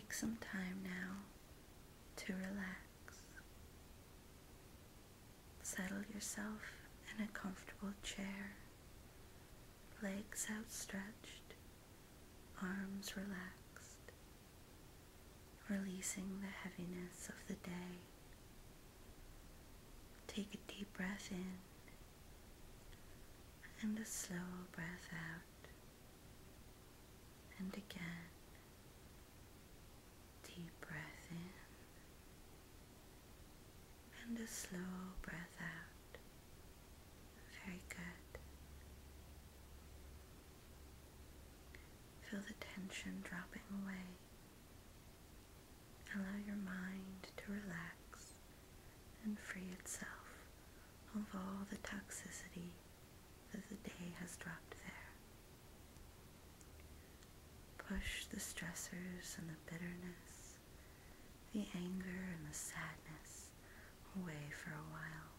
Take some time now to relax. Settle yourself in a comfortable chair, legs outstretched, arms relaxed, releasing the heaviness of the day. Take a deep breath in and a slow breath out, and again, deep breath in and a slow breath out. Very good. Feel the tension dropping away. Allow your mind to relax and free itself of all the toxicity that the day has dropped there. Push the stressors and the bitterness, the anger and the sadness away for a while.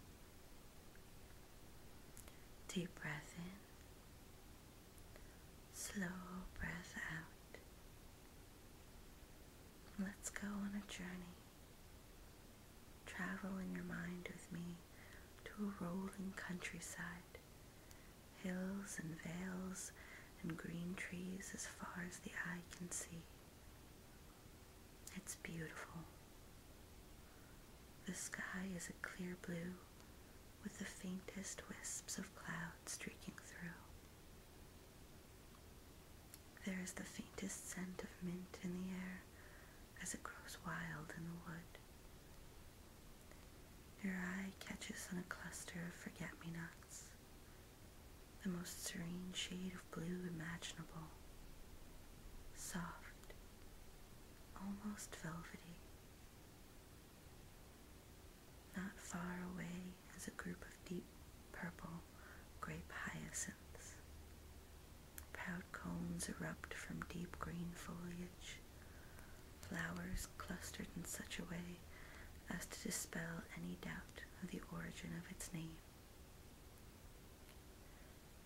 Deep breath in, slow breath out. Let's go on a journey. Travel in your mind with me to a rolling countryside, hills and vales and green trees as far as the eye can see. It's beautiful. The sky is a clear blue with the faintest wisps of cloud streaking through. There is the faintest scent of mint in the air as it grows wild in the wood. Your eye catches on a cluster of forget-me-nots, the most serene shade of blue imaginable, soft, almost velvety. Not far away is a group of deep purple grape hyacinths. Proud cones erupt from deep green foliage, flowers clustered in such a way as to dispel any doubt of the origin of its name.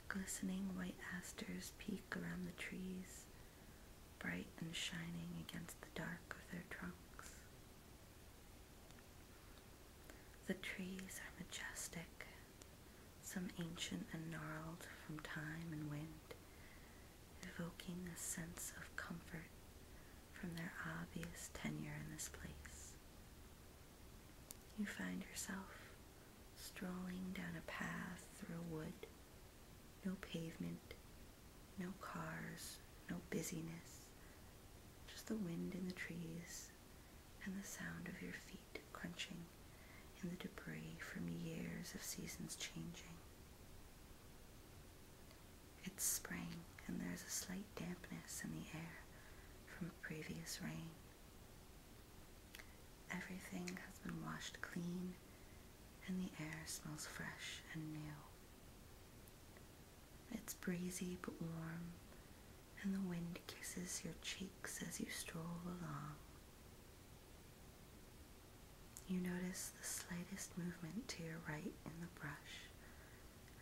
Glistening white asters peek around the trees, bright and shining against the dark of their trunks. The trees are majestic, some ancient and gnarled from time and wind, evoking a sense of comfort from their obvious tenure in this place. You find yourself strolling down a path through a wood, no pavement, no cars, no busyness, just the wind in the trees and the sound of your feet crunching in the debris from years of seasons changing. It's spring and there's a slight dampness in the air from a previous rain. Everything has been washed clean and the air smells fresh and new. It's breezy but warm, and the wind kisses your cheeks as you stroll along. You notice the slightest movement to your right in the brush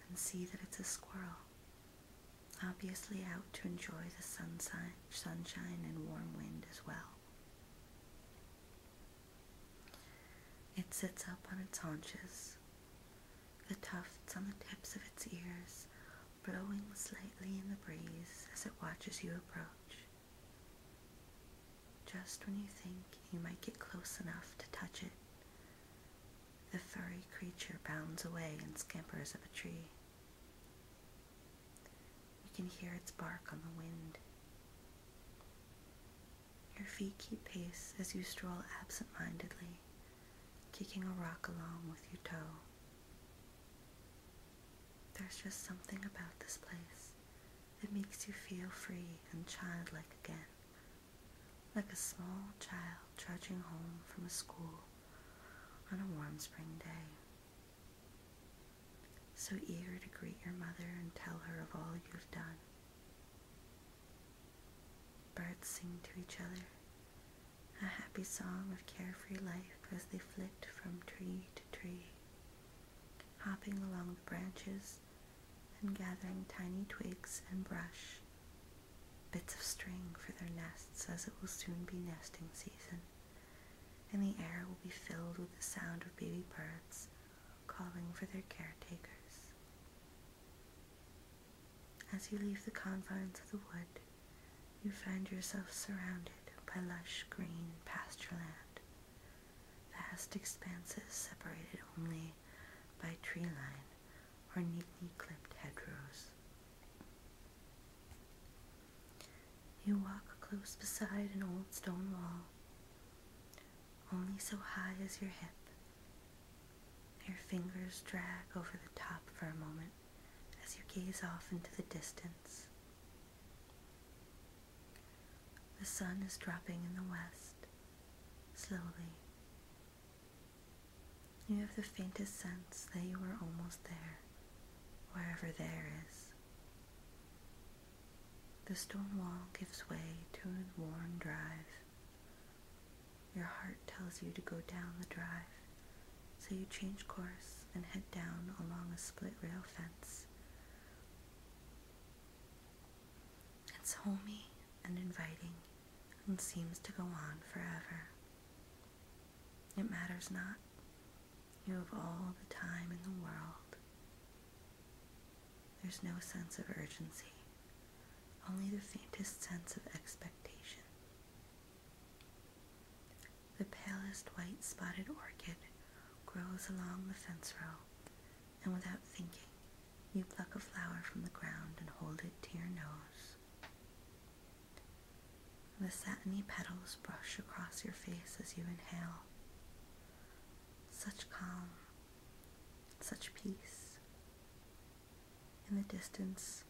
and see that it's a squirrel, obviously out to enjoy the sunshine and warm wind as well. It sits up on its haunches, the tufts on the tips of its ears blowing slightly in the breeze as it watches you approach. Just when you think you might get close enough to touch it, the furry creature bounds away and scampers up a tree. You can hear its bark on the wind. Your feet keep pace as you stroll absent-mindedly, kicking a rock along with your toe. There's just something about this place that makes you feel free and childlike again, like a small child trudging home from a school on a warm spring day. So eager to greet your mother and tell her of all you've done. Birds sing to each other, a happy song of carefree life as they flit from tree to tree, hopping along the branches and gathering tiny twigs and brush, bits of string for their nests, as it will soon be nesting season, and the air will be filled with the sound of baby birds calling for their caretakers. As you leave the confines of the wood, you find yourself surrounded by lush green pasture land, vast expanses separated only by tree line or neatly clipped hedgerows. You walk close beside an old stone wall, only so high as your hip. Your fingers drag over the top for a moment as you gaze off into the distance. The sun is dropping in the west, slowly. You have the faintest sense that you are almost there, wherever there is. The stone wall gives way to a worn drive. Your heart tells you to go down the drive, so you change course and head down along a split rail fence. It's homey and inviting and seems to go on forever. It matters not. You have all the time in the world. There's no sense of urgency, only the faintest sense of expectation. The palest white spotted orchid grows along the fence row, and without thinking, you pluck a flower from the ground and hold it to your nose. The satiny petals brush across your face as you inhale. Such calm, such peace. In the distance,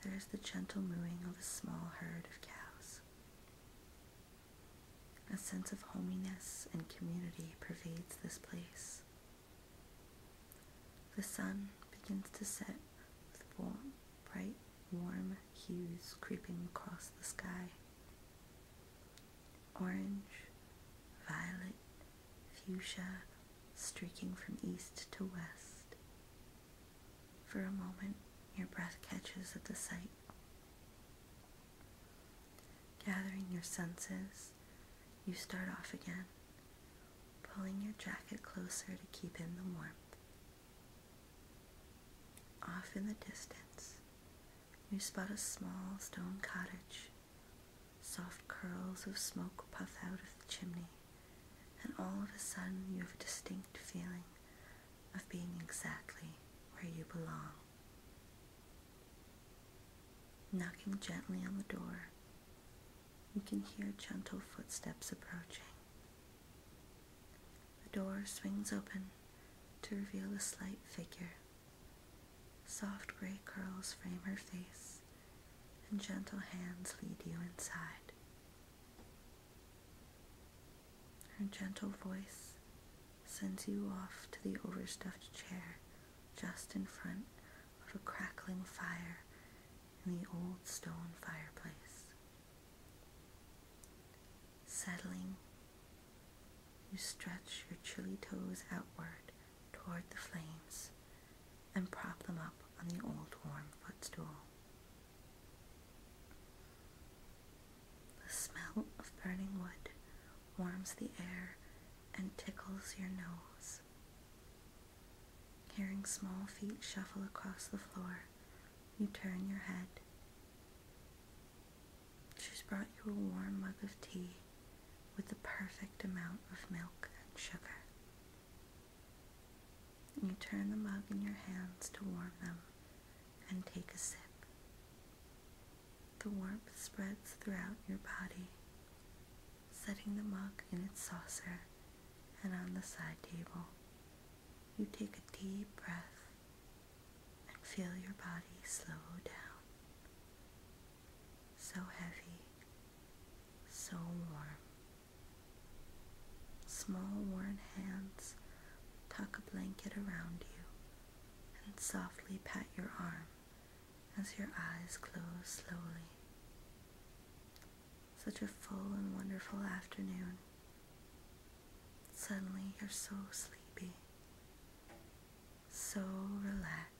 there is the gentle mooing of a small herd of cows. A sense of hominess and community pervades this place. The sun begins to set with bright, warm hues creeping across the sky. Orange, violet, fuchsia, streaking from east to west. For a moment, your breath catches at the sight. Gathering your senses, you start off again, pulling your jacket closer to keep in the warmth. Off in the distance, you spot a small stone cottage. Soft curls of smoke puff out of the chimney, and all of a sudden you have a distinct feeling of being exactly where you belong. Knocking gently on the door, you can hear gentle footsteps approaching. The door swings open to reveal a slight figure. Soft gray curls frame her face, and gentle hands lead you inside. Her gentle voice sends you off to the overstuffed chair just in front of a crackling fire in the old stone fireplace. Settling, you stretch your chilly toes outward toward the flames and prop them up on the old warm footstool. The smell of burning wood warms the air and tickles your nose. Hearing small feet shuffle across the floor, you turn your head. She's brought you a warm mug of tea with the perfect amount of milk and sugar. You turn the mug in your hands to warm them and take a sip. The warmth spreads throughout your body, setting the mug in its saucer, and on the side table, you take a deep breath and feel your body slow down. So heavy, so warm. Small worn hands tuck a blanket around you and softly pat your arm as your eyes close slowly. Such a full and wonderful afternoon. Suddenly you're so sleepy, so relaxed.